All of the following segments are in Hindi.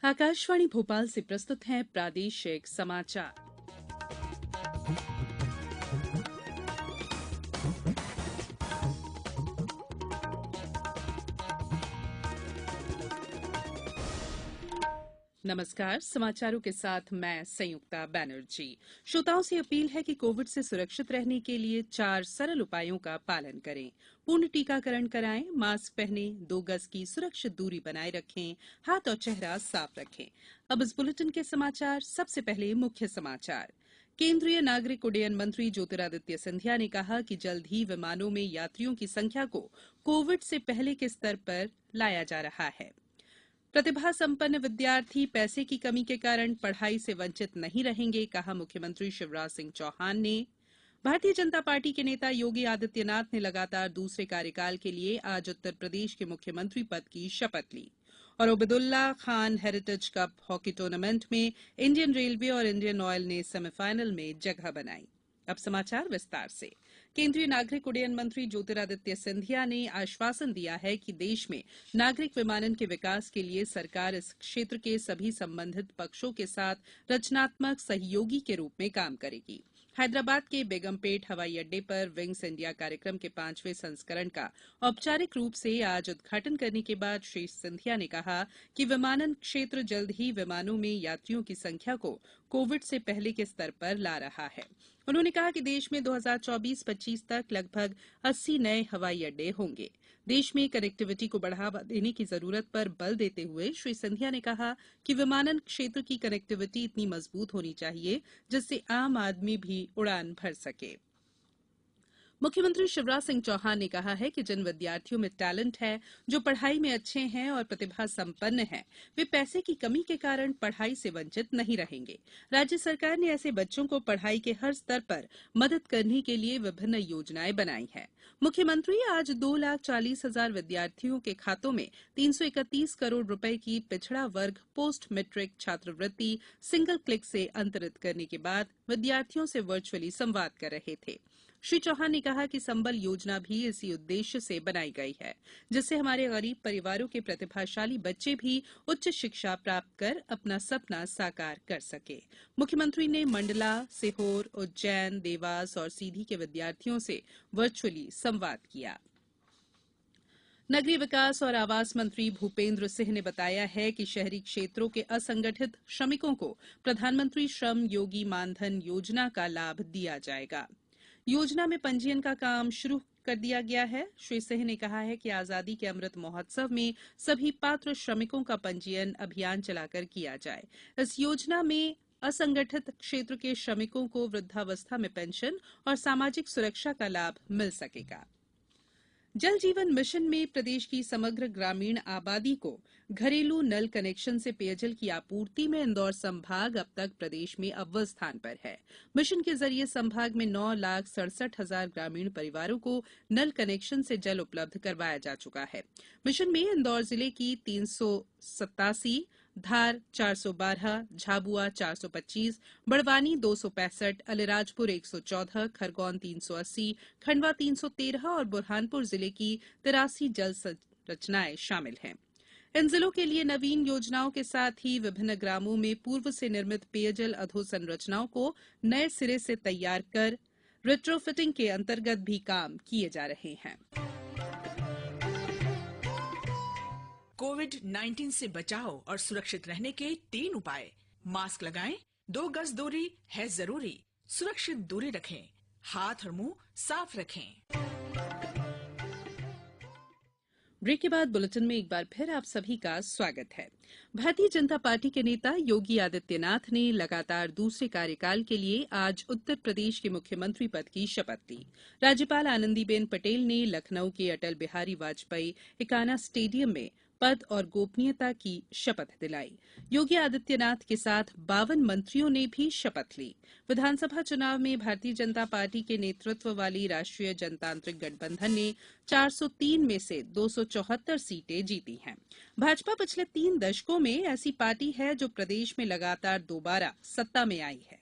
आकाशवाणी भोपाल से प्रस्तुत हैं प्रादेशिक समाचार। नमस्कार, समाचारों के साथ मैं संयुक्ता बैनर्जी। श्रोताओं से अपील है कि कोविड से सुरक्षित रहने के लिए 4 सरल उपायों का पालन करें। पूर्ण टीकाकरण कराएं, मास्क पहनें, 2 गज की सुरक्षित दूरी बनाए रखें, हाथ और चेहरा साफ रखें। अब इस बुलेटिन के समाचार। सबसे पहले मुख्य समाचार। केंद्रीय नागरिक उड्डयन मंत्री ज्योतिरादित्य सिंधिया ने कहा कि जल्द ही विमानों में यात्रियों की संख्या को कोविड से पहले के स्तर पर लाया जा रहा है। प्रतिभा संपन्न विद्यार्थी पैसे की कमी के कारण पढ़ाई से वंचित नहीं रहेंगे, कहा मुख्यमंत्री शिवराज सिंह चौहान ने। भारतीय जनता पार्टी के नेता योगी आदित्यनाथ ने लगातार दूसरे कार्यकाल के लिए आज उत्तर प्रदेश के मुख्यमंत्री पद की शपथ ली। और Ubaidullah Khan heritage cup hockey tournament में इंडियन रेलवे और इंडियन ऑयल ने सेमीफाइनल में जगह बनाई। अब समाचार विस्तार से। केंद्रीय नागरिक उड्डयन मंत्री ज्योतिरादित्य सिंधिया ने आश्वासन दिया है कि देश में नागरिक विमानन के विकास के लिए सरकार इस क्षेत्र के सभी संबंधित पक्षों के साथ रचनात्मक सहयोगी के रूप में काम करेगी। हैदराबाद के बेगमपेट हवाई अड्डे पर विंग्स इंडिया कार्यक्रम के 5वें संस्करण का औपचारिक रूप से आज उद्घाटन करने के बाद श्री सिंधिया ने कहा कि विमानन क्षेत्र जल्द ही विमानों में यात्रियों की संख्या को कोविड से पहले के स्तर पर ला रहा है। उन्होंने कहा कि देश में 2024-25 तक लगभग 80 नए हवाई अड्डे होंगे। देश में कनेक्टिविटी को बढ़ावा देने की जरूरत पर बल देते हुए श्री सिंधिया ने कहा कि विमानन क्षेत्र की कनेक्टिविटी इतनी मजबूत होनी चाहिए जिससे आम आदमी भी उड़ान भर सके। मुख्यमंत्री शिवराज सिंह चौहान ने कहा है कि जिन विद्यार्थियों में टैलेंट है, जो पढ़ाई में अच्छे हैं और प्रतिभा संपन्न हैं, वे पैसे की कमी के कारण पढ़ाई से वंचित नहीं रहेंगे। राज्य सरकार ने ऐसे बच्चों को पढ़ाई के हर स्तर पर मदद करने के लिए विभिन्न योजनाएं बनाई हैं। मुख्यमंत्री आज 2,40,000 विद्यार्थियों के खातों में 331 करोड़ रुपए की पिछड़ा वर्ग पोस्ट मैट्रिक छात्रवृत्ति सिंगल क्लिक से अंतरित करने के बाद विद्यार्थियों से वर्चुअली संवाद कर रहे थे। श्री चौहान ने कहा कि संबल योजना भी इसी उद्देश्य से बनाई गई है, जिससे हमारे गरीब परिवारों के प्रतिभाशाली बच्चे भी उच्च शिक्षा प्राप्त कर अपना सपना साकार कर सके। मुख्यमंत्री ने मंडला, सीहोर, उज्जैन, देवास और सीधी के विद्यार्थियों से वर्चुअली संवाद किया। नगरीय विकास और आवास मंत्री भूपेन्द्र सिंह ने बताया है कि शहरी क्षेत्रों के असंगठित श्रमिकों को प्रधानमंत्री श्रम योगी मानधन योजना का लाभ दिया जाएगा। योजना में पंजीयन का काम शुरू कर दिया गया है। श्री सिंह ने कहा है कि आजादी के अमृत महोत्सव में सभी पात्र श्रमिकों का पंजीयन अभियान चलाकर किया जाए। इस योजना में असंगठित क्षेत्र के श्रमिकों को वृद्धावस्था में पेंशन और सामाजिक सुरक्षा का लाभ मिल सकेगा। जल जीवन मिशन में प्रदेश की समग्र ग्रामीण आबादी को घरेलू नल कनेक्शन से पेयजल की आपूर्ति में इंदौर संभाग अब तक प्रदेश में अव्वल स्थान पर है। मिशन के जरिए संभाग में 9,67,000 ग्रामीण परिवारों को नल कनेक्शन से जल उपलब्ध करवाया जा चुका है। मिशन में इंदौर जिले की 387, धार 412, झाबुआ 425, बड़वानी 265, अलीराजपुर 114, खरगोन 380, खंडवा 313 और बुरहानपुर जिले की 83 जल संरचनाएं शामिल हैं। इन जिलों के लिए नवीन योजनाओं के साथ ही विभिन्न ग्रामों में पूर्व से निर्मित पेयजल अधोसंरचनाओं को नए सिरे से तैयार कर रिट्रोफिटिंग के अंतर्गत भी काम किए जा रहे हैं। कोविड-19 से बचाव और सुरक्षित रहने के 3 उपाय। मास्क लगाएं, 2 गज दूरी है जरूरी, सुरक्षित दूरी रखें, हाथ और मुंह साफ रखें। ब्रेक के बाद बुलेटिन में एक बार फिर आप सभी का स्वागत है। भारतीय जनता पार्टी के नेता योगी आदित्यनाथ ने लगातार दूसरे कार्यकाल के लिए आज उत्तर प्रदेश के मुख्यमंत्री पद की शपथ ली। राज्यपाल आनंदीबेन पटेल ने लखनऊ के अटल बिहारी वाजपेयी इकाना स्टेडियम में पद और गोपनीयता की शपथ दिलाई। योगी आदित्यनाथ के साथ 52 मंत्रियों ने भी शपथ ली। विधानसभा चुनाव में भारतीय जनता पार्टी के नेतृत्व वाली राष्ट्रीय जनतांत्रिक गठबंधन ने 403 में से 274 सीटें जीती हैं। भाजपा पिछले 3 दशकों में ऐसी पार्टी है जो प्रदेश में लगातार दोबारा सत्ता में आई है।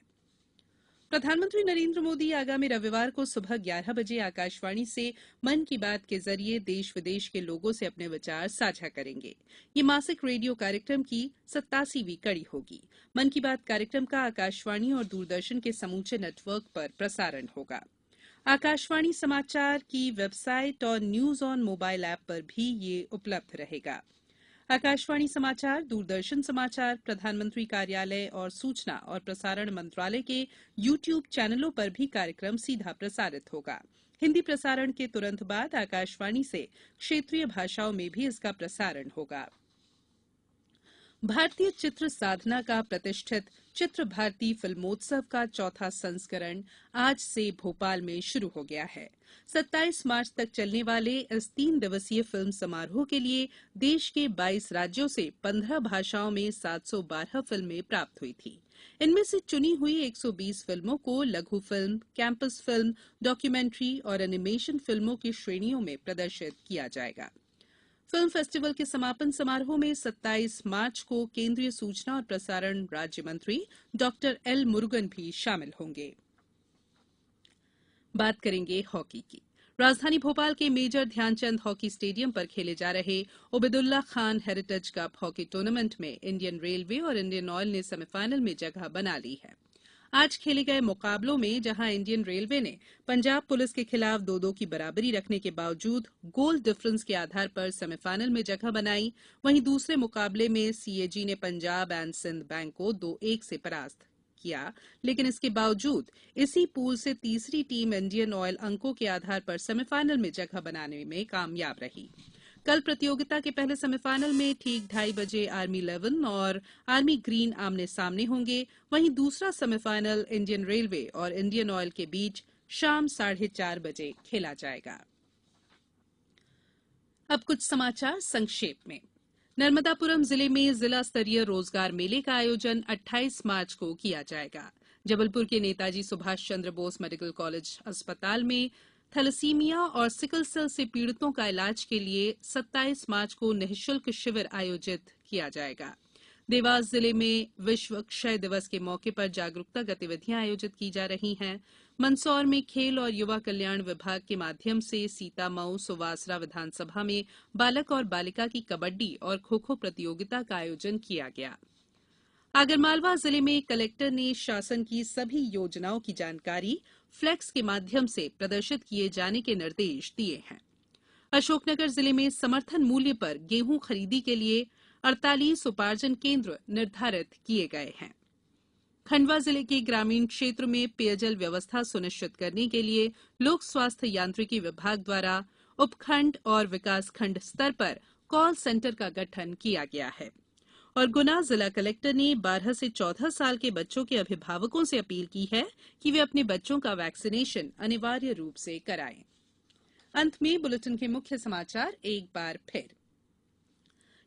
प्रधानमंत्री नरेंद्र मोदी आगामी रविवार को सुबह 11 बजे आकाशवाणी से मन की बात के जरिए देश विदेश के लोगों से अपने विचार साझा करेंगे। ये मासिक रेडियो कार्यक्रम की 87वीं कड़ी होगी। मन की बात कार्यक्रम का आकाशवाणी और दूरदर्शन के समूचे नेटवर्क पर प्रसारण होगा। आकाशवाणी समाचार की वेबसाइट और न्यूज ऑन मोबाइल ऐप पर भी ये उपलब्ध रहेगा। आकाशवाणी समाचार, दूरदर्शन समाचार, प्रधानमंत्री कार्यालय और सूचना और प्रसारण मंत्रालय के YouTube चैनलों पर भी कार्यक्रम सीधा प्रसारित होगा। हिंदी प्रसारण के तुरंत बाद आकाशवाणी से क्षेत्रीय भाषाओं में भी इसका प्रसारण होगा। भारतीय चित्र साधना का प्रतिष्ठित चित्र भारती फिल्मोत्सव का चौथा संस्करण आज से भोपाल में शुरू हो गया है। 27 मार्च तक चलने वाले इस 3 दिवसीय फिल्म समारोह के लिए देश के 22 राज्यों से 15 भाषाओं में 712 फिल्में प्राप्त हुई थी। इनमें से चुनी हुई 120 फिल्मों को लघु फिल्म, कैंपस फिल्म, डॉक्यूमेंट्री और एनिमेशन फिल्मों की श्रेणियों में प्रदर्शित किया जाएगा। फिल्म फेस्टिवल के समापन समारोह में 27 मार्च को केंद्रीय सूचना और प्रसारण राज्य मंत्री डॉक्टर एल मुरुगन भी शामिल होंगे। बात करेंगे हॉकी की। राजधानी भोपाल के मेजर ध्यानचंद हॉकी स्टेडियम पर खेले जा रहे Ubaidullah Khan heritage cup hockey tournament में इंडियन रेलवे और इंडियन ऑयल ने सेमीफाइनल में जगह बना ली है। आज खेले गए मुकाबलों में जहां इंडियन रेलवे ने पंजाब पुलिस के खिलाफ 2-2 की बराबरी रखने के बावजूद गोल डिफरेंस के आधार पर सेमीफाइनल में जगह बनाई, वहीं दूसरे मुकाबले में सीएजी ने पंजाब एंड सिंध बैंक को 2-1 से परास्त किया। लेकिन इसके बावजूद इसी पूल से तीसरी टीम इंडियन ऑयल अंकों के आधार पर सेमीफाइनल में जगह बनाने में कामयाब रही। कल प्रतियोगिता के पहले सेमीफाइनल में ठीक 2:30 बजे आर्मी 11 और आर्मी ग्रीन आमने सामने होंगे। वहीं दूसरा सेमीफाइनल इंडियन रेलवे और इंडियन ऑयल के बीच शाम 4:30 बजे खेला जाएगा। अब कुछ समाचार संक्षेप में। नर्मदापुरम जिले में जिला स्तरीय रोजगार मेले का आयोजन 28 मार्च को किया जाएगा। जबलपुर के नेताजी सुभाष चंद्र बोस मेडिकल कॉलेज अस्पताल में थैलेसीमिया और सिकल सेल से पीड़ितों का इलाज के लिए 27 मार्च को निःशुल्क शिविर आयोजित किया जाएगा। देवास जिले में विश्व क्षय दिवस के मौके पर जागरूकता गतिविधियां आयोजित की जा रही हैं। मंदसौर में खेल और युवा कल्याण विभाग के माध्यम से सीतामऊ सुवासरा विधानसभा में बालक और बालिका की कबड्डी और खो खो प्रतियोगिता का आयोजन किया गया। आगरमालवा जिले में कलेक्टर ने शासन की सभी योजनाओं की जानकारी फ्लैक्स के माध्यम से प्रदर्शित किए जाने के निर्देश दिए हैं। अशोकनगर जिले में समर्थन मूल्य पर गेहूं खरीदी के लिए 48 उपार्जन केंद्र निर्धारित किए गए हैं। खंडवा जिले के ग्रामीण क्षेत्र में पेयजल व्यवस्था सुनिश्चित करने के लिए लोक स्वास्थ्य यांत्रिकी विभाग द्वारा उपखंड और विकासखंड स्तर पर कॉल सेंटर का गठन किया गया है। और गुना जिला कलेक्टर ने 12 से 14 साल के बच्चों के अभिभावकों से अपील की है कि वे अपने बच्चों का वैक्सीनेशन अनिवार्य रूप से कराएं। अंत में बुलेटिन के मुख्य समाचार एक बार फिर।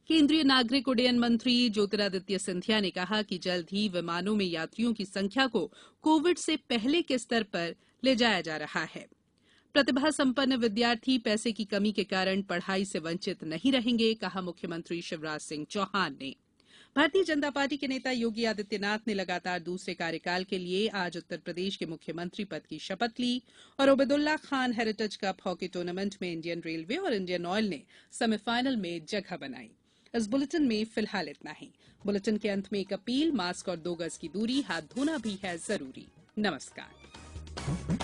केंद्रीय नागरिक उड्डयन मंत्री ज्योतिरादित्य सिंधिया ने कहा कि जल्द ही विमानों में यात्रियों की संख्या को कोविड से पहले के स्तर पर ले जाया जा रहा है। प्रतिभा संपन्न विद्यार्थी पैसे की कमी के कारण पढ़ाई से वंचित नहीं रहेंगे, कहा मुख्यमंत्री शिवराज सिंह चौहान ने। भारतीय जनता पार्टी के नेता योगी आदित्यनाथ ने लगातार दूसरे कार्यकाल के लिए आज उत्तर प्रदेश के मुख्यमंत्री पद की शपथ ली और Ubaidullah Khan heritage cup hockey tournament में इंडियन रेलवे और इंडियन ऑयल ने सेमीफाइनल में जगह बनाई। इस बुलेटिन में फिलहाल इतना ही। बुलेटिन के अंत में एक अपील, मास्क और 2 गज की दूरी, हाथ धोना भी है जरूरी। नमस्कार।